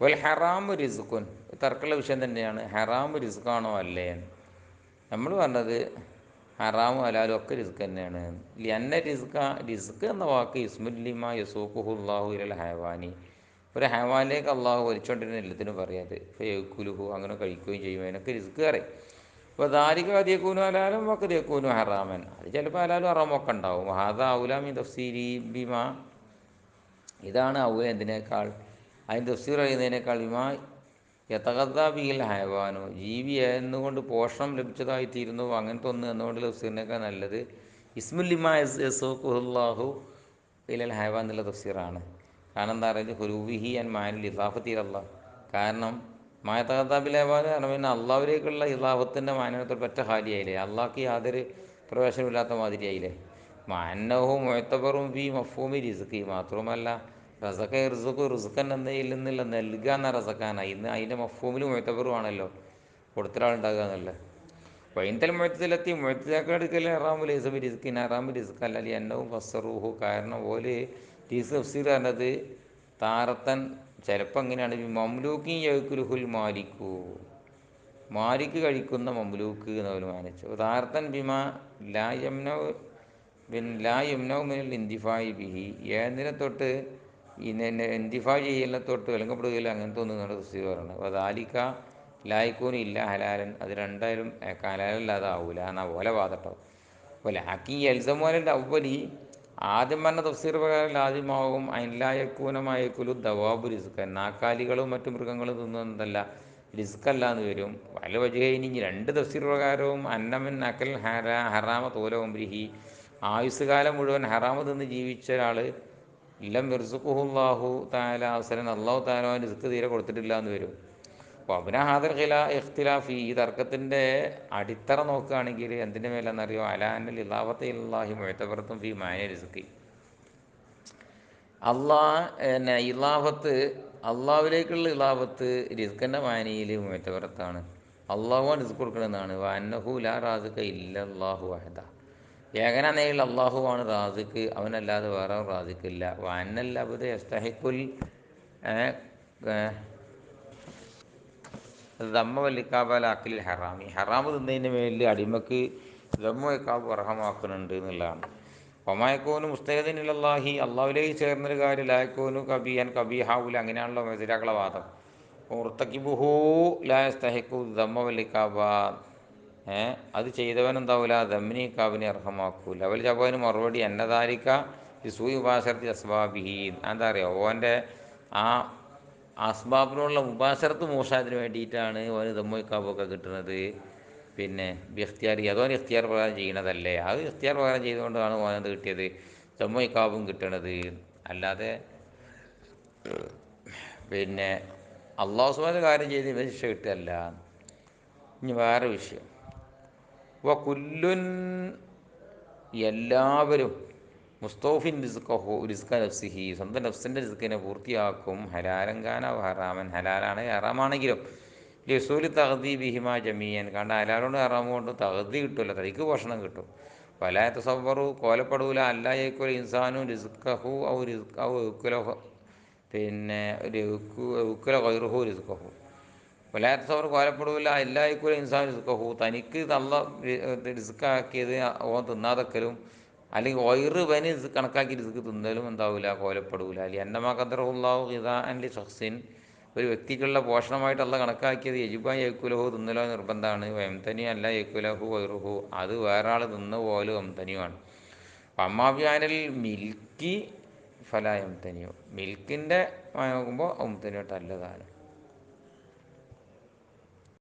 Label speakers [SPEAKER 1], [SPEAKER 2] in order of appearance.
[SPEAKER 1] വൽ ഹറാമു റിസ്ഖുൻ, തർക്കമുള്ള വിഷയം തന്നെയാണ്. ഹറാമു റിസ്ഖാണോ അല്ലേ? നമ്മൾ പറഞ്ഞത് ഹറാമും ഹലാലും ഒക്കെ റിസ്ക് തന്നെയാണ്. ലിഅന്ന റിസ്ക് എന്ന വാക്ക് ഇസ്മുല്ലിമ യസൂഖുഹുല്ലാഹു ഇലൽ ഹയവാനി, ഒരു ഹയവാനിലേക്ക് അള്ളാഹു വലിച്ചുകൊണ്ടിരുന്ന എല്ലാത്തിനും പറയാത് ഫയക്കുലുഹു, അങ്ങനെ കഴിക്കുകയും ചെയ്യും, അതിനൊക്കെ റിസ്ക് പറയും. അപ്പോൾ ദാരിക കതിയക്കൂനും ഹലാലും ഒക്കെ തേക്കൂനും ഹറാമൻ, അത് ചിലപ്പോൾ ഹലാലും ഹറാമും ഒക്കെ ഉണ്ടാവും. ഹാദ ഔലാമി തഫ്സീരി ബിമ, ഇതാണ് ഔല എന്തിനേക്കാൾ, അതിന് തഫ്സീർ അറിയുന്നതിനേക്കാൾ ബിമാ യതഗദ്ദാ ബിഹിൽ ഹയവാനോ, ജീവി എന്നുകൊണ്ട് പോഷണം ലഭിച്ചതായിത്തീരുന്നു അങ്ങനത്തെ ഒന്ന് എന്നുകൊണ്ട് തഫ്സീറിനേക്കാൾ നല്ലത് ഇസ്മുല്ലിമാ യസൂഖുഹുല്ലാഹു ഇലൽ ഹയവാൻ എന്നുള്ള തഫ്സീറാണ്. കാരണം എന്താ പറയുക, ഹുരൂവിഹി അൻ മാനിൽ ഇസാഫത്തി അല്ലാഹ്. കാരണം മായത്തകത്താബിൽ ഹയവാൻ കാരണം പിന്നെ അള്ളാഹുവിലേക്കുള്ള ഇസാഫത്തിൻ്റെ മാനത്തോട് പറ്റ ഹാലിയായില്ലേ, അള്ളാഹ്ക്ക് യാതൊരു പ്രവേശനമില്ലാത്ത മാതിരിയായില്ലേ. മാനവും മുഴത്തബറും ബി മഫൂമി റിസ്കി, മാത്രവുമല്ല റസക്ക റിസുഖ് റിസുഖൻ എന്നതിൽ നിന്നുള്ള നൽകുക എന്ന റസക്കാന, ഇന്ന് അതിൻ്റെ മഫൂമിൽ മുഴത്തബറുമാണല്ലോ, കൊടുത്തൊരാളുണ്ടാകുക എന്നുള്ളത്. വൈന്തൽ മുഴത്തിലെത്തി മുഴത്തിലേക്കെടുക്കൽ ഹറാമു ലൈസബി റിസ്ക്കിൻ, ഹറാമു റിസ്ക് അല്ല എന്നവും ഫസ്സറൂഹു, കാരണം ഓല് ടീസ് തഫ്സീർ പറഞ്ഞത് താറത്തൻ ചിലപ്പോൾ എങ്ങനെയാണ്, മംലൂക്കി യക്കുലുഹുൽ മാലിക്കു, മാലിക്ക് കഴിക്കുന്ന മംലൂക്ക് എന്നവർ മാനിച്ചു. താറത്തൻ ബിമ ലാ യംനൗ ലാ യംനൗ മിനൽ ഇന്തിഫായി ബിഹി, ഏതിനെ തൊട്ട് ഇന്നെ ഇന്തിഫാ ചെയ്യലിനെ തൊട്ട് വിലങ്ങപ്പെടുകയില്ല, അങ്ങനത്തെ ഒന്നും നമ്മുടെ തഫ്സീർ പറയുന്നത്. അപ്പോൾ ദാലിക്ക ലായിക്കൂനും ഇല്ല ഹലാലൻ, അത് രണ്ടായാലും ഹലാലല്ലാതെ ആവൂല എന്നാ പോലെ വാദട്ടോ. അപ്പോൾ ലാക്കി എൽസമോലൻ്റെ അവലി, ആദ്യം പറഞ്ഞ തഫ്സീർ പ്രകാരം ആദ്യമാവും അയിൻലായക്കൂനമായക്കുലു ദവാബു റിസ്കൻ, നാക്കാലികളും മറ്റു മൃഗങ്ങളും തിന്നുന്നതല്ല റിസ്കല്ല എന്ന് വരും. വല വജുഹൈനി, രണ്ട് തഫ്സീർ പ്രകാരവും അന്നമൻ അക്കൽ ഹറാമ തോലംബ്രിഹി, ആയുസ്സുകാലം മുഴുവൻ ഹറാമ് തിന്ന് ജീവിച്ച ഒരാൾ ഇല്ലം മിർസുഖുഹുല്ലാഹു താല അവസരൻ, അള്ളാഹു താല റിസ്ക് തീരെ കൊടുത്തിട്ടില്ല എന്ന് വരും. അപ്പോൾ അബിന ഹാദർ ഇഖ്തിലാഫി, ഈ തർക്കത്തിൻ്റെ അടിത്തറ നോക്കുകയാണെങ്കിൽ എന്തിൻ്റെ മേലെന്നറിയോ, അലാനൽ ഇലാവത്തെ ഇല്ലാഹി മുഴത്തബർത്തും ഫി മാന റിസ്കി, എന്നെ ഇലാവത്ത് അള്ളാഹുവിലേക്കുള്ള ഇലാവത്ത് റിസ്ക്കിൻ്റെ മാനയിൽ മുഴത്തബറത്താണ്, അള്ളാഹുവാണ് റിസ്ക് കൊടുക്കണമെന്നാണ്. വന്നഹു ലാ റാസിഖ ഇല്ലല്ലാഹു വഹദ, ഏകനായിൽ അള്ളാഹുവാണ് റാസിഖ്, അവനല്ലാതെ വേറെ റാസിഖില്ല. വന്നൽ അബ്ദ യസ്തഹിഖുൽ ദമ്മ വല്ലിക്കാബാൽ അഖിൽ ഹറാമി, ഹറാമ് തിന്നതിൻ്റെ മേലിൽ അടിമക്ക് ദമ്മ വയ്ക്കാബ് അർഹമാക്കുന്നുണ്ട് എന്നുള്ളതാണ്. ഒമായക്കോനും മുസ്തഹദിനിലല്ലാഹി, അള്ളാഹുലേക്ക് ചേർന്നൊരു കാര്യം ലായക്കോനും കബീഹൻ കബീഹാവൂല, അങ്ങനെയാണല്ലോ മെസിരാക്കളെ വാദം. മുർത്തക്കിബുഹു ലായസ്തഹിഖു ദമ്മ വല്ലിക്കാബ, അത് ചെയ്തവൻ എന്താവൂല ദമ്മിനി കാബിനെ അർഹമാക്കൂല. അവൽ ജവാന് മറുപടി എന്നതാരിക്ക സൂയി ഉപാസരത്തി അസ്ബാബിഹി, എന്താ പറയുക, ഓൻ്റെ ആ അസ്ബാബിനുള്ള മുബാസറത്ത് മോശത്തിന് വേണ്ടിയിട്ടാണ് ഓന് ദമ്മോയ് കാബൊക്കെ കിട്ടുന്നത്. പിന്നെ ഇഖ്തിയാറി, അതോൻ ഇഖ്തിയാർ പ്രകാരം ചെയ്യണതല്ലേ, അത് ഇഖ്തിയാർ പ്രകാരം ചെയ്തുകൊണ്ടാണ് ഓനത് കിട്ടിയത്, ദമ്മോയ് കാബും കിട്ടണത്. അല്ലാതെ പിന്നെ അള്ളാഹു സുബ്ഹാനഹു കാര്യം ചെയ്ത് ഇവൻ ശിക്ഷ കിട്ടുകയല്ല. ഇനി വേറെ വിഷയം, കുല്ലുൻ, എല്ലാവരും മുസ്തൗഫിൻ റിസ്ക നഫ്സിഹി, സ്വന്തം നഫ്സിൻ്റെ റിസ്ക്കിനെ പൂർത്തിയാക്കും, ഹലാലങ്കാന ഹറാമൻ, ഹലാലാണ് ഹറാമാണെങ്കിലും ലിസൂലി തഹദീ ബിഹിമ ജമീയൻ, കാരണം ഹലാലോണ്ട് ഹറാമ് കൊണ്ട് തഹദീ കിട്ടുമല്ലോ, തനിക്ക് പോഷണം കിട്ടും. വലാ തസവ്വറു, കോലപ്പെടൂല, അല്ലായേക്കുൽ ഇൻസാനു റിസ്ഖഹു ഔ ഉക്കുലഹു, പിന്നെ ഉക്കുല ഗൈറുഹു റിസ്ഖഹു, വലാത്തവർ കോലപ്പെടൂല എല്ലായ്ക്കൂല ഇൻസാൻ റിസ്ഖഹു, തനിക്ക് തള്ള റിസ്ക്കാക്കിയത് ഓൻ തിന്നാതെക്കലും, അല്ലെങ്കിൽ ഒയറ് വന് കണക്കാക്കി റിസ്ക് തിന്നലും എന്താവില്ല, കോലപ്പെടൂല. അല്ലെ എന്നമാ ഖദറഹുല്ലാഹു ഖിദാഅൻ ലി ശഖ്സിൻ, ഒരു വ്യക്തിക്കുള്ള പോഷണമായിട്ട് കണക്കാക്കിയത് യജിബായി യക്കുലഹു, തിന്നലോ നിർബന്ധമാണ്. എംതനി അല്ല യക്കുലഹു വൈറുഹു, അത് വേറെ ആൾ തിന്ന പോലും എംതനിയുമാണ്. അമ്മാബിയാനിൽ മിൽക്കി ഫല എംതനിയോ, മിൽക്കിൻ്റെ നോക്കുമ്പോൾ എംതനിയോട്ട് അല്ലതാണ്.